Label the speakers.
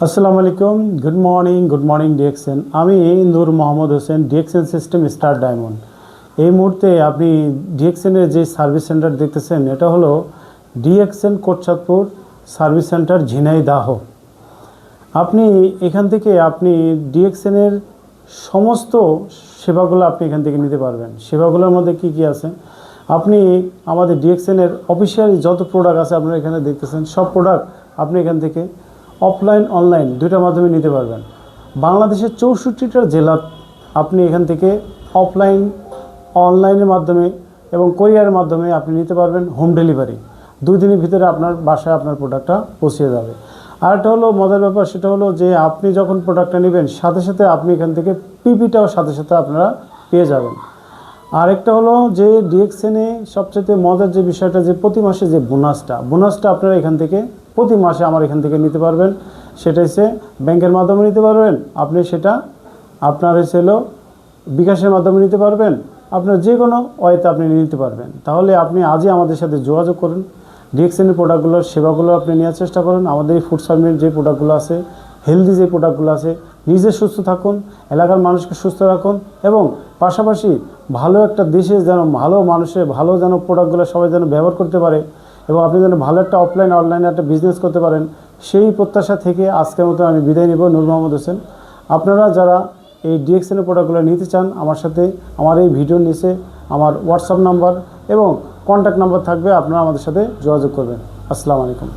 Speaker 1: আসসালামু আলাইকুম, good morning DXN. আমি Nur Mohammad Hossain, DXN system star diamond. এই মুহূর্তে আপনি ডিএক্সএনের যে সার্ভিস সেন্টার দেখতেছেন, এটা হলো DXN Kotchandpur service centre Jhenaidah. আপনি এখান থেকে ডিএক্সএনের সমস্ত সেবাগুলো আপনি এখান থেকে নিতে পারবেন। সেবাগুলোর মধ্যে কি কি আছে, আপনি আমাদের ডিএক্সএনের অফিসিয়াল যত প্রোডাক্ট আছে আপনারা এখানে দেখতেছেন, সব প্রোডাক্ট আপনি এখান থেকে অফলাইন অনলাইন দুইটার মাধ্যমে নিতে পারবেন। বাংলাদেশের 64টা জেলা আপনি এখান থেকে অফলাইন অনলাইনের মাধ্যমে এবং কোরিয়ারের মাধ্যমে আপনি নিতে পারবেন। হোম ডেলিভারি 2 দিনের ভিতরে আপনার বাসায় আপনার প্রোডাক্টটা পৌঁছে যাবে। আর একটা হলো মজার ব্যাপার, সেটা হলো যে আপনি যখন প্রোডাক্টটা নেবেন সাথে সাথে আপনি এখান থেকে পিপিটাও সাথে সাথে আপনারা পেয়ে যাবেন। আরেকটা হলো যে ডিএক্সএনে সবচেয়ে মজার যে বিষয়টা, যে প্রতি মাসে যে বোনাসটা আপনারা এখান থেকে প্রতি মাসে আমার এখান থেকে নিতে পারবেন। সেটা হচ্ছে ব্যাংকের মাধ্যমে নিতে পারবেন, আপনি সেটা আপনার হলো বিকাশের মাধ্যমে নিতে পারবেন, আপনার যে কোনো ওয়েতে আপনি নিতে পারবেন। তাহলে আপনি আজই আমাদের সাথে যোগাযোগ করুন, ডিএক্সএনের প্রোডাক্টগুলোর সেবাগুলো আপনি নেওয়ার চেষ্টা করুন। আমাদের এই ফুড সার্ভিসের যে প্রোডাক্টগুলো আছে, হেলদি যে প্রোডাক্টগুলো আছে, নিজে সুস্থ থাকুন, এলাকার মানুষকে সুস্থ রাখুন এবং পাশাপাশি ভালো একটা দেশে যেন ভালো মানুষের ভালো যেন প্রোডাক্টগুলো সবাই যেন ব্যবহার করতে পারে এবং আপনি যেন ভালো একটা অফলাইন অনলাইনে একটা বিজনেস করতে পারেন, সেই প্রত্যাশা থেকে আজকের মতো আমি বিদায় নিব। নূর মোহাম্মদ হোসেন। আপনারা যারা এই ডিএক্সএনের প্রোডাক্টগুলো নিতে চান, আমার সাথে আমার এই ভিডিওর নিচে আমার হোয়াটসঅ্যাপ নাম্বার এবং কন্ট্যাক্ট নাম্বার থাকবে, আপনারা আমাদের সাথে যোগাযোগ করবেন। আসসালামু আলাইকুম।